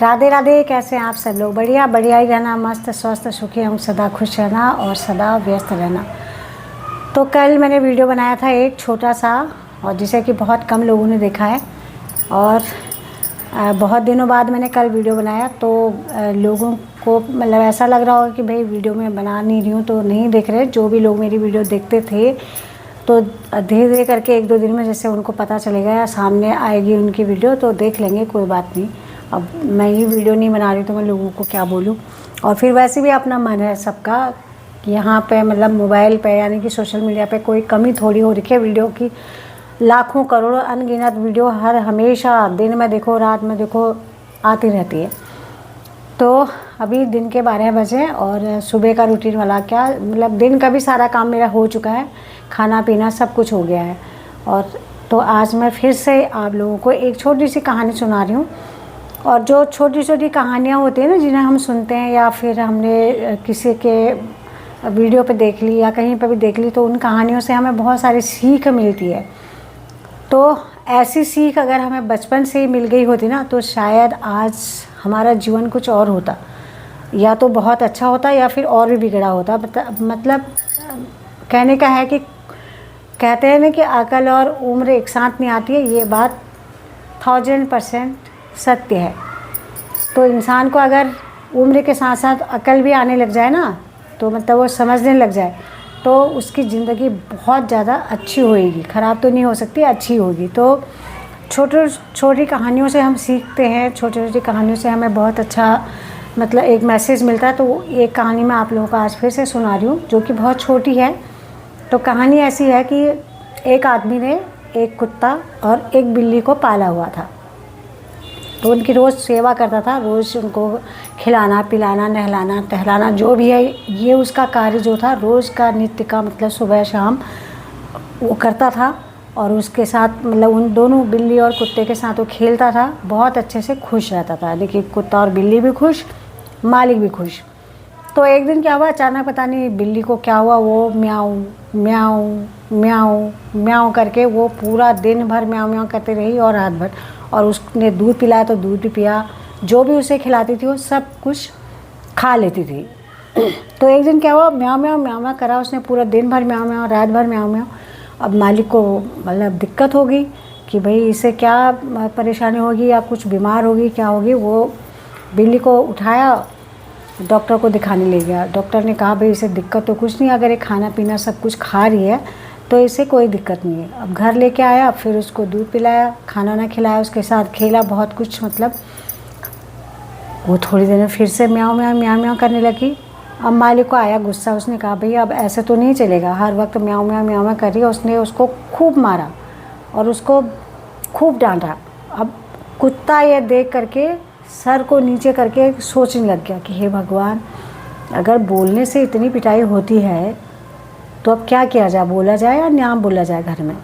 राधे राधे। कैसे हैं आप सब लोग? बढ़िया बढ़िया ही रहना, मस्त स्वस्थ सुखी हम सदा खुश रहना और सदा व्यस्त रहना। तो कल मैंने वीडियो बनाया था एक छोटा सा, और जिसे कि बहुत कम लोगों ने देखा है, और बहुत दिनों बाद मैंने कल वीडियो बनाया। तो लोगों को मतलब ऐसा लग रहा होगा कि भाई वीडियो मैं बना नहीं रही हूँ तो नहीं देख रहे। जो भी लोग मेरी वीडियो देखते थे तो धीरे धीरे करके एक दो दिन में जैसे उनको पता चलेगा या सामने आएगी उनकी वीडियो तो देख लेंगे, कोई बात नहीं। अब मैं ही वीडियो नहीं बना रही तो मैं लोगों को क्या बोलूँ। और फिर वैसे भी अपना मन है सबका कि यहाँ पे मतलब मोबाइल पे यानी कि सोशल मीडिया पे कोई कमी थोड़ी हो रही है वीडियो की। लाखों करोड़ों अनगिनत वीडियो हर हमेशा दिन में देखो रात में देखो आती रहती है। तो अभी दिन के 12 बजे और सुबह का रूटीन वाला क्या मतलब दिन का भी सारा काम मेरा हो चुका है, खाना पीना सब कुछ हो गया है। और तो आज मैं फिर से आप लोगों को एक छोटी सी कहानी सुना रही हूँ। और जो छोटी छोटी कहानियाँ होती हैं ना जिन्हें हम सुनते हैं या फिर हमने किसी के वीडियो पे देख ली या कहीं पर भी देख ली, तो उन कहानियों से हमें बहुत सारी सीख मिलती है। तो ऐसी सीख अगर हमें बचपन से ही मिल गई होती ना तो शायद आज हमारा जीवन कुछ और होता, या तो बहुत अच्छा होता या फिर और भी बिगड़ा होता। मतलब कहने का है कि कहते हैं ना कि अकल और उम्र एक साथ नहीं आती है, ये बात 1000% सत्य है। तो इंसान को अगर उम्र के साथ साथ अकल भी आने लग जाए ना, तो मतलब वो समझने लग जाए, तो उसकी ज़िंदगी बहुत ज़्यादा अच्छी होएगी। ख़राब तो नहीं हो सकती, अच्छी होगी। तो छोटी छोटी कहानियों से हम सीखते हैं, छोटी छोटी कहानियों से हमें बहुत अच्छा मतलब एक मैसेज मिलता है। तो एक कहानी मैं आप लोगों को आज फिर से सुना रही हूँ जो कि बहुत छोटी है। तो कहानी ऐसी है कि एक आदमी ने एक कुत्ता और एक बिल्ली को पाला हुआ था। तो उनकी रोज़ सेवा करता था, रोज़ उनको खिलाना पिलाना नहलाना टहलाना जो भी है ये उसका कार्य जो था रोज़ का नित्य का, मतलब सुबह शाम वो करता था। और उसके साथ मतलब उन दोनों बिल्ली और कुत्ते के साथ वो खेलता था, बहुत अच्छे से खुश रहता था। यानी कि कुत्ता और बिल्ली भी खुश, मालिक भी खुश। तो एक दिन क्या हुआ, अचानक पता नहीं बिल्ली को क्या हुआ, वो म्याऊं म्याऊं म्याऊं म्याऊं करके वो पूरा दिन भर म्याऊं म्याऊं करते रही और रात भर। और उसने दूध पिलाया तो दूध भी पिया, जो भी उसे खिलाती थी वो सब कुछ खा लेती थी। तो एक दिन क्या हुआ, म्याऊं म्याऊं म्याऊं म्याऊं करा उसने पूरा दिन भर, म्याऊं म्याऊं रात भर म्याऊं म्याऊं। अब मालिक को मतलब दिक्कत होगी कि भाई इसे क्या परेशानी होगी या कुछ बीमार होगी क्या होगी। वो बिल्ली को उठाया, डॉक्टर को दिखाने ले गया। डॉक्टर ने कहा भाई इसे दिक्कत तो कुछ नहीं, अगर ये खाना पीना सब कुछ खा रही है तो इसे कोई दिक्कत नहीं है। अब घर लेके आया, फिर उसको दूध पिलाया, खाना ना खिलाया, उसके साथ खेला बहुत कुछ। मतलब वो थोड़ी देर में फिर से म्याऊं म्याऊं म्याऊं म्याऊं करने लगी। अब मालिक को आया गुस्सा, उसने कहा भैया अब ऐसे तो नहीं चलेगा, हर वक्त म्याऊं म्याऊं म्याऊं म्याऊं कर रही है। उसने उसको खूब मारा और उसको खूब डांटा। अब कुत्ता ये देख करके सर को नीचे करके सोचने लग गया कि हे भगवान, अगर बोलने से इतनी पिटाई होती है तो अब क्या किया जाए, बोला जाए या नाम बोला जाए घर में।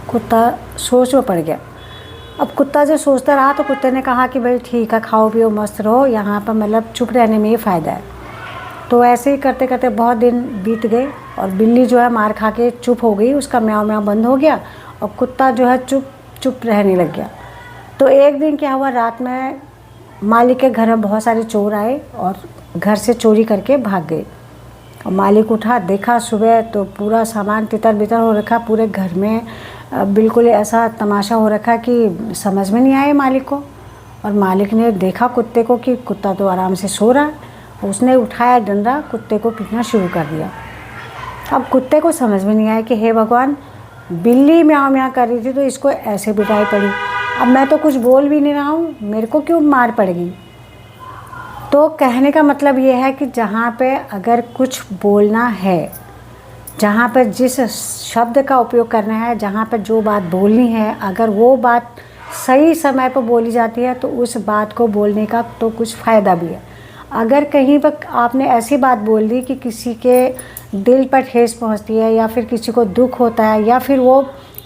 कुत्ता सोच में पड़ गया। अब कुत्ता जो सोचता रहा तो कुत्ते ने कहा कि भाई ठीक है, खाओ पियो मस्त रहो, यहाँ पर मतलब चुप रहने में ही फ़ायदा है। तो ऐसे ही करते करते बहुत दिन बीत गए और बिल्ली जो है मार खा के चुप हो गई, उसका म्याऊं म्याऊं बंद हो गया और कुत्ता जो है चुप चुप रहने लग गया। तो एक दिन क्या हुआ, रात में मालिक के घर में बहुत सारे चोर आए और घर से चोरी करके भाग गए। और मालिक उठा, देखा सुबह तो पूरा सामान तितर बितर हो रखा पूरे घर में, बिल्कुल ऐसा तमाशा हो रखा कि समझ में नहीं आया मालिक को। और मालिक ने देखा कुत्ते को कि कुत्ता तो आराम से सो रहा है, उसने उठाया डंडा, कुत्ते को पीटना शुरू कर दिया। अब कुत्ते को समझ में नहीं आया कि हे भगवान, बिल्ली म्याऊं म्याऊं कर रही थी तो इसको ऐसे पिटाई पड़ी, अब मैं तो कुछ बोल भी नहीं रहा हूँ, मेरे को क्यों मार पड़ेगी। तो कहने का मतलब ये है कि जहाँ पे अगर कुछ बोलना है, जहाँ पर जिस शब्द का उपयोग करना है, जहाँ पर जो बात बोलनी है, अगर वो बात सही समय पर बोली जाती है तो उस बात को बोलने का तो कुछ फ़ायदा भी है। अगर कहीं पर आपने ऐसी बात बोल दी कि किसी के दिल पर ठेस पहुँचती है या फिर किसी को दुख होता है या फिर वो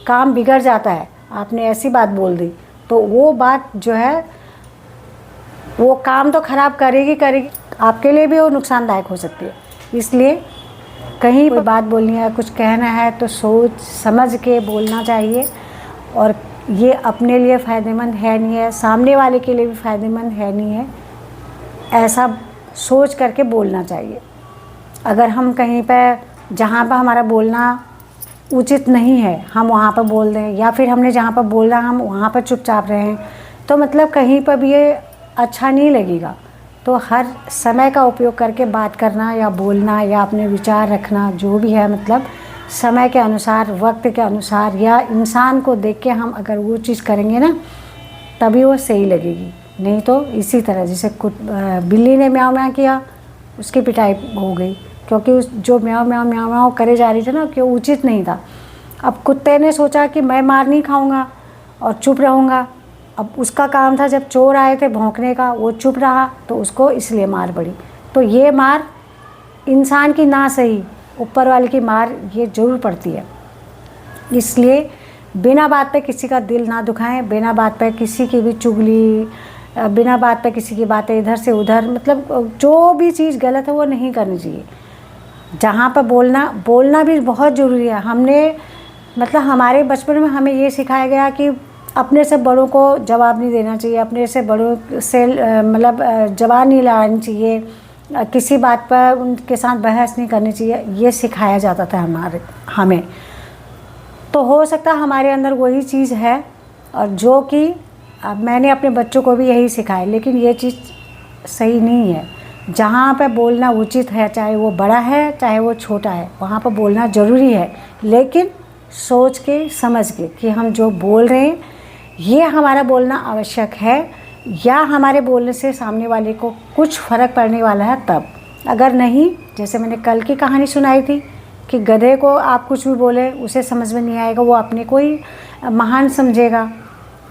काम बिगड़ जाता है, आपने ऐसी बात बोल दी, तो वो बात जो है वो काम तो ख़राब करेगी, आपके लिए भी वो नुकसानदायक हो सकती है। इसलिए कहीं पर बात बोलनी है, कुछ कहना है तो सोच समझ के बोलना चाहिए। और ये अपने लिए फ़ायदेमंद है नहीं है, सामने वाले के लिए भी फ़ायदेमंद है नहीं है, ऐसा सोच करके बोलना चाहिए। अगर हम कहीं पर जहाँ पर हमारा बोलना उचित नहीं है हम वहाँ पर बोल दें, या फिर हमने जहाँ पर बोलना हम वहाँ पर चुपचाप रहें, तो मतलब कहीं पर भी ये अच्छा नहीं लगेगा। तो हर समय का उपयोग करके बात करना या बोलना या अपने विचार रखना जो भी है, मतलब समय के अनुसार, वक्त के अनुसार, या इंसान को देख के हम अगर वो चीज़ करेंगे ना तभी वो सही लगेगी। नहीं तो इसी तरह जैसे बिल्ली ने म्याऊं म्याऊं किया, उसकी पिटाई हो गई, क्योंकि उस जो म्याऊं म्याऊं म्याऊं म्याऊं करे जा रही थी ना कि उचित नहीं था। अब कुत्ते ने सोचा कि मैं मार नहीं खाऊंगा और चुप रहूँगा। अब उसका काम था, जब चोर आए थे भौंकने का, वो चुप रहा तो उसको इसलिए मार पड़ी। तो ये मार इंसान की ना सही, ऊपर वाले की मार ये ज़रूर पड़ती है। इसलिए बिना बात पे किसी का दिल ना दुखाएं, बिना बात पे किसी की भी चुगली, बिना बात पे किसी की बातें इधर से उधर, मतलब जो भी चीज़ गलत है वो नहीं करनी चाहिए। जहाँ पर बोलना भी बहुत ज़रूरी है। हमने मतलब हमारे बचपन में हमें ये सिखाया गया कि अपने से बड़ों को जवाब नहीं देना चाहिए, अपने से बड़ों से मतलब जवाब नहीं लड़ानी चाहिए, किसी बात पर उनके साथ बहस नहीं करनी चाहिए, ये सिखाया जाता था हमें। तो हो सकता है हमारे अंदर वही चीज़ है, और जो कि अब मैंने अपने बच्चों को भी यही सिखाया, लेकिन ये चीज़ सही नहीं है। जहाँ पे बोलना उचित है, चाहे वो बड़ा है चाहे वो छोटा है, वहाँ पर बोलना ज़रूरी है, लेकिन सोच के समझ के कि हम जो बोल रहे हैं ये हमारा बोलना आवश्यक है, या हमारे बोलने से सामने वाले को कुछ फ़र्क पड़ने वाला है तब। अगर नहीं, जैसे मैंने कल की कहानी सुनाई थी कि गधे को आप कुछ भी बोले उसे समझ में नहीं आएगा, वो अपने को ही महान समझेगा।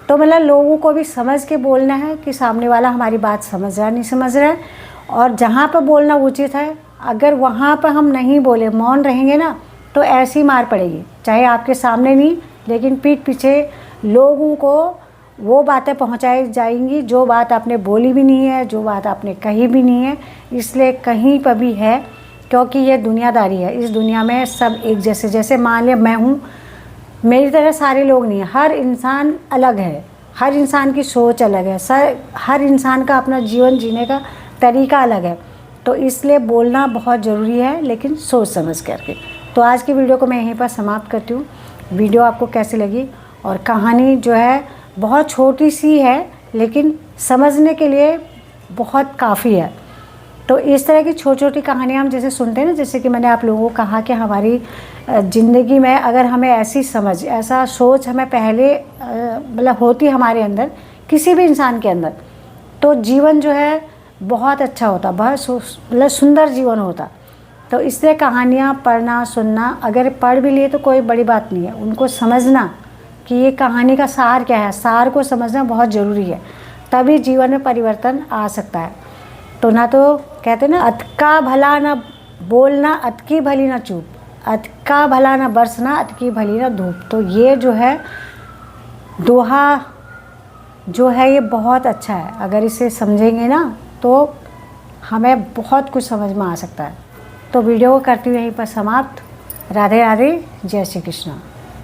तो मतलब लोगों को भी समझ के बोलना है कि सामने वाला हमारी बात समझ रहा नहीं समझ रहा है, और जहाँ पर बोलना उचित है अगर वहाँ पर हम नहीं बोले, मौन रहेंगे ना, तो ऐसी मार पड़ेगी, चाहे आपके सामने नहीं लेकिन पीठ पीछे लोगों को वो बातें पहुँचाई जाएंगी जो बात आपने बोली भी नहीं है, जो बात आपने कही भी नहीं है। इसलिए कहीं पर भी है, क्योंकि ये दुनियादारी है, इस दुनिया में सब एक जैसे, जैसे मान लिया मैं हूँ, मेरी तरह सारे लोग नहीं है, हर इंसान अलग है, हर इंसान की सोच अलग है, हर इंसान का अपना जीवन जीने का तरीका अलग है। तो इसलिए बोलना बहुत ज़रूरी है, लेकिन सोच समझ करके। तो आज की वीडियो को मैं यहीं पर समाप्त करती हूँ। वीडियो आपको कैसी लगी, और कहानी जो है बहुत छोटी सी है लेकिन समझने के लिए बहुत काफ़ी है। तो इस तरह की छोटी छोटी कहानियाँ हम जैसे सुनते हैं ना, जैसे कि मैंने आप लोगों को कहा कि हमारी ज़िंदगी में अगर हमें ऐसी समझ, ऐसा सोच हमें पहले मतलब होती हमारे अंदर, किसी भी इंसान के अंदर, तो जीवन जो है बहुत अच्छा होता, बहुत मतलब सुंदर जीवन होता। तो इसलिए कहानियाँ पढ़ना, सुनना, अगर पढ़ भी लिए तो कोई बड़ी बात नहीं है, उनको समझना कि ये कहानी का सार क्या है, सार को समझना बहुत ज़रूरी है, तभी जीवन में परिवर्तन आ सकता है। तो ना तो कहते ना, अत का भला ना बोलना, अत की भली ना चूप, अत का भला ना बरसना, अत की भली ना धूप। तो ये जो है दोहा जो है ये बहुत अच्छा है, अगर इसे समझेंगे ना तो हमें बहुत कुछ समझ में आ सकता है। तो वीडियो को करती हूँ यहीं पर समाप्त। राधे राधे, जय श्री कृष्ण।